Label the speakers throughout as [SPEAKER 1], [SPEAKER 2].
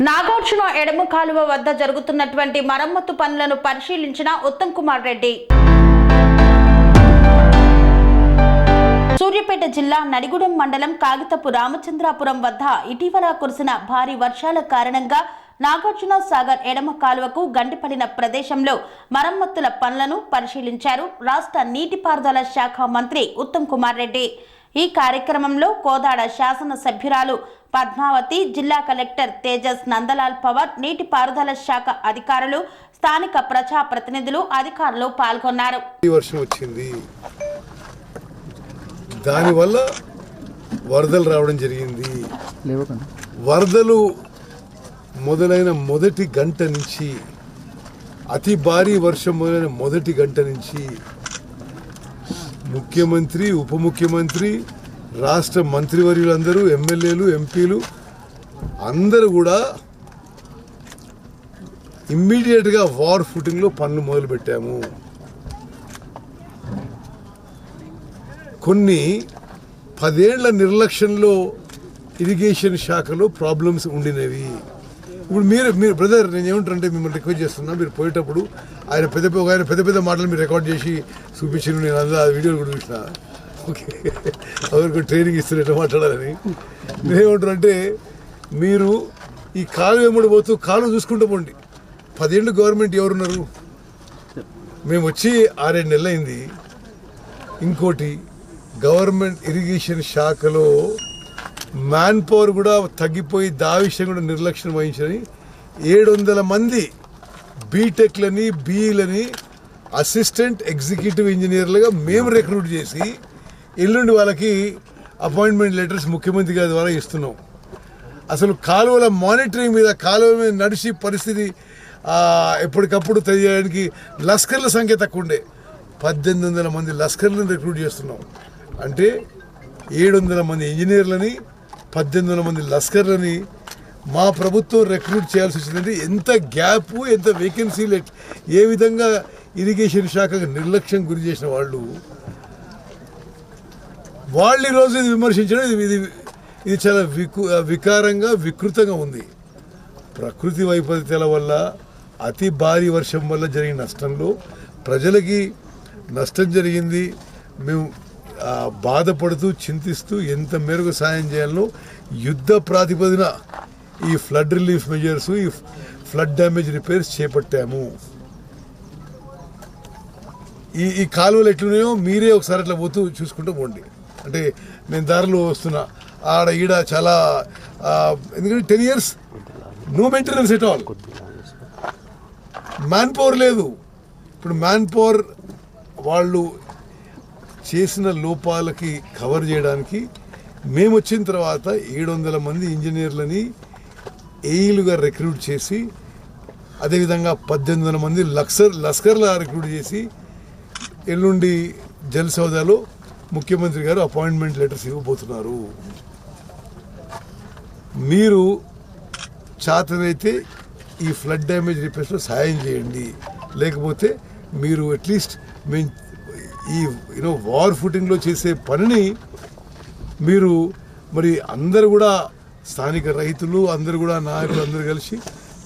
[SPEAKER 1] నాగార్జున ఎడమ కాలువ వద్ద జరుగుతున్నటువంటి మరమ్మతు పనులను పరిశీలించిన ఉత్తమ్ కుమార్ రెడ్డి. సూర్యాపేట జిల్లా నడిగూడెం మండలం కాగితపు రామచంద్రాపురం వద్ద ఇటీవల కురిసిన భారీ వర్షాల కారణంగా నాగార్జున సాగర్ ఎడమ కాలువకు గండిపడిన ప్రదేశంలో మరమ్మతుల పనులను పరిశీలించారు రాష్ట్ర నీటిపారుదల శాఖ మంత్రి ఉత్తమ్ కుమార్ రెడ్డి. ఈ కార్యక్రమంలో కోదాడ శాసన సభ్యురాలు పద్మావతి, జిల్లా కలెక్టర్ తేజస్ నందలాల్ పవర్, నీటిపారుదల శాఖ అధికారులు, స్థానిక ప్రజా ప్రతినిధులు, అధికారులు పాల్గొన్నారు.
[SPEAKER 2] వర్షం వచ్చింది, దానివల్ల వరదలు రావడం జరిగింది. వరదలు మొదలైన మొదటి గంట నుంచి, అతి భారీ వర్షం మొదలైన మొదటి గంట నుంచి ముఖ్యమంత్రి, ఉప ముఖ్యమంత్రి, రాష్ట్ర మంత్రివర్యులందరూ, ఎమ్మెల్యేలు, ఎంపీలు అందరూ కూడా ఇమ్మీడియట్గా వార్ ఫుటింగ్లో పనులు మొదలుపెట్టాము. కొన్ని 10 ఏళ్ల నిర్లక్ష్యంలో ఇరిగేషన్ శాఖలో ప్రాబ్లమ్స్ ఉండినవి. ఇప్పుడు మీరు బ్రదర్, నేను ఏమంటారంటే మిమ్మల్ని రిక్వెస్ట్ చేస్తున్నా, మీరు పోయేటప్పుడు ఆయన పెద్ద పెద్ద మాటలు మీరు రికార్డ్ చేసి చూపించారు. నేను అందులో ఆ వీడియోలు కూడా చూసిన. ఓకే, ఎవరికి ట్రైనింగ్ ఇస్తారు ఎట్లా మాట్లాడాలని. నేనేమంటారంటే, మీరు ఈ కాలు వెంబడి పోతూ కాలు చూసుకుంటూ పోండి. 10 ఏళ్ళు గవర్నమెంట్ ఎవరున్నారు? మేము వచ్చి 6-7 నెలలు అయింది. ఇంకోటి, గవర్నమెంట్ ఇరిగేషన్ శాఖలో మ్యాన్ పవర్ కూడా తగ్గిపోయి విషయం కూడా నిర్లక్ష్యం వహించని 700 మంది బీటెక్లని, బీఈలని అసిస్టెంట్ ఎగ్జిక్యూటివ్ ఇంజనీర్లుగా మేము రిక్రూట్ చేసి ఎల్లుండి వాళ్ళకి అపాయింట్మెంట్ లెటర్స్ ముఖ్యమంత్రి గారి ద్వారా ఇస్తున్నాం. అసలు కాలువల మానిటరింగ్ మీద, కాలువ మీద నడిచి పరిస్థితి ఎప్పటికప్పుడు తెలియడానికి లస్కర్ల సంఖ్య తక్కువ ఉండే 1800 మంది లస్కర్లను రిక్రూట్ చేస్తున్నాం. అంటే 700 మంది ఇంజనీర్లని, 1800 మంది లస్కర్లని మా ప్రభుత్వం రిక్రూట్ చేయాల్సి వచ్చిందంటే ఎంత గ్యాప్, ఎంత వేకెన్సీ, ఏ విధంగా ఇరిగేషన్ శాఖకు నిర్లక్ష్యం గురి చేసిన వాళ్ళు ఈరోజు ఇది విమర్శించడం ఇది చాలా వికారంగా, వికృతంగా ఉంది. ప్రకృతి వైపరీత్యాల వల్ల, అతి భారీ వర్షం వల్ల జరిగిన నష్టంలో ప్రజలకి నష్టం జరిగింది. మేము బాధపడుతూ, చింతిస్తూ ఎంత మేరకు సాయం చేయాలో యుద్ధ ప్రాతిపదిన ఈ ఫ్లడ్ రిలీఫ్ మెజర్స్, ఈ ఫ్లడ్ డ్యామేజ్ రిపేర్స్ చేపట్టాము. ఈ కాలువలు ఎట్లున్నాయో మీరే ఒకసారి అట్లా పోతూ చూసుకుంటూ పోండి. అంటే నేను దారిలో వస్తున్నా, ఆడ ఈడ చాలా, ఎందుకంటే 10 years no maintenance at all. Manpower లేదు. ఇప్పుడు మ్యాన్ పవర్ వాళ్ళు చేసిన లోపాలకి కవర్ చేయడానికి మేము వచ్చిన తర్వాత 700 మంది ఇంజనీర్లని ఏఈలుగా రిక్రూట్ చేసి, అదేవిధంగా 1800 మంది లస్కర్లా రిక్రూట్ చేసి ఎల్లుండి జల్ సౌదాలో ముఖ్యమంత్రి గారు అపాయింట్మెంట్ లెటర్స్ ఇవ్వబోతున్నారు. మీరు చేతనైతే ఈ ఫ్లడ్ డ్యామేజ్ రిపేర్స్లో సాయం చేయండి. లేకపోతే మీరు అట్లీస్ట్ మేము ఈ వార్ ఫుటింగ్లో చేసే పనిని మీరు మరి అందరు కూడా, స్థానిక రైతులు అందరు కూడా, నాయకులు అందరూ కలిసి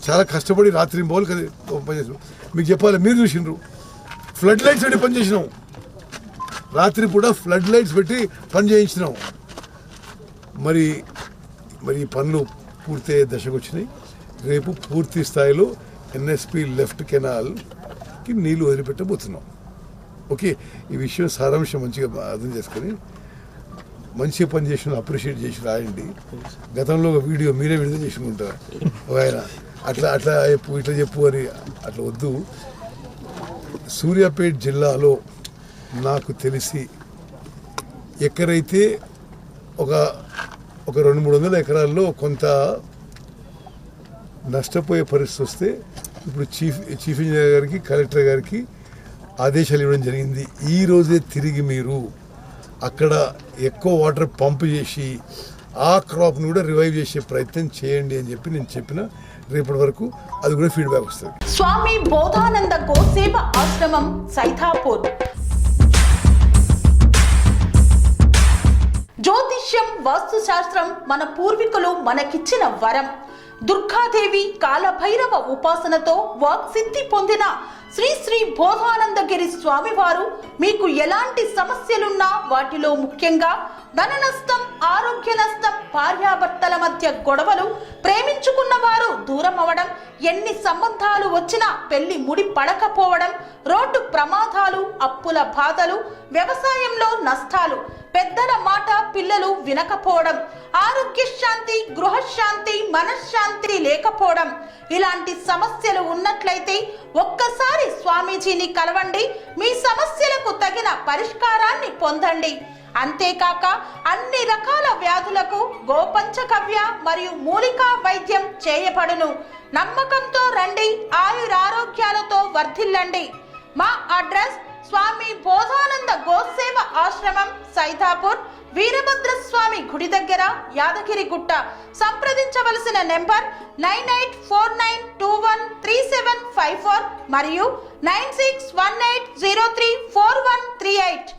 [SPEAKER 2] చాలా కష్టపడి రాత్రి బౌలు పనిచేసినాం. మీకు చెప్పాలి, మీరు చూసినారు, ఫ్లడ్ లైట్స్ పెట్టి పనిచేసినాం. రాత్రి పూట ఫ్లడ్ లైట్స్ పెట్టి పని చేయించినాం. మరి ఈ పనులు పూర్తయ్యే దశకు వచ్చినాయి. రేపు పూర్తి స్థాయిలో ఎన్ఎస్పి లెఫ్ట్ కెనాల్కి నీళ్లు వదిలిపెట్టబోతున్నాం. ఓకే, ఈ విషయం సారాంశం మంచిగా అర్థం చేసుకొని మంచిగా పని చేసిన అప్రిషియేట్ చేసి రాయండి. గతంలో ఒక వీడియో మీరే విడుదల చేసుకుంటారు, ఆయన అట్లా చెప్పు, ఇట్లా చెప్పు అని. అట్లా వద్దు. సూర్యాపేట జిల్లాలో నాకు తెలిసి ఎక్కడైతే ఒక 200-300 ఎకరాల్లో కొంత నష్టపోయే పరిస్థితి వస్తే ఇప్పుడు చీఫ్ ఇంజనీర్ గారికి, కలెక్టర్ గారికి ఆదేశాలు ఇవ్వడం జరిగింది. ఈ రోజే తిరిగి మీరు అక్కడ ఎక్కువ వాటర్ పంప్ చేసి ఆ క్రాప్ను కూడా రివైవ్ చేసే ప్రయత్నం చేయండి అని చెప్పి నేను చెప్పిన. రేపటి వరకు అది కూడా ఫీడ్బ్యాక్ వస్తుంది.
[SPEAKER 1] స్వామి బోధానంద గోసేవ ఆశ్రమం, సైథాపూర్. జ్యోతిష్ జ్యోతిష్యం వాస్తు శాస్త్రం మన పూర్వీకులు మనకిచ్చిన వరం. దుర్గాదేవి కాలభైరవ ఉపాసనతో వాక్సిద్ధి పొందిన శ్రీ శ్రీ బోధానందగిరి స్వామివారు మీకు ఎలాంటి సమస్యలున్నా, వాటిలో ముఖ్యంగా ధన నష్టం, ఆరోగ్య నష్టం, భార్యాభర్తల మధ్య గొడవలు, ప్రేమించుకున్న వారు దూరం అవడం, ఎన్ని సంబంధాలు వచ్చినా పెళ్లి ముడి పడకపోవడం, రోడ్డు ప్రమాదాలు, అప్పుల బాధలు, వ్యవసాయంలో నష్టాలు, పెద్దల మాట పిల్లలు వినకపోవడం, ఆరోగ్య శాంతి, గృహశాంతి, మనశ్శాంతి లేకపోవడం, ఇలాంటి సమస్యలు ఉన్నట్లయితే ఒక్కసారి స్వామీజీని కలవండి. మీ సమస్యలకు తగిన పరిష్కారాన్ని పొందండి. అంతేకాక అన్ని రకాల వ్యాధులకు గోపంచకవ్య మరియు మూలికా వైద్యం చేయబడును. నమ్మకంతో రండి, ఆయురారోగ్యాలతో వర్ధిల్లండి. మా అడ్రస్ స్వామి బోధానంద గోసేవ ఆశ్రమం, సైదాపూర్, వీరభద్రస్వామి గుడి దగ్గర, యాదగిరిగుట్ట. సంప్రదించవలసిన నెంబర్ 9849213754 మరియు 9618034138.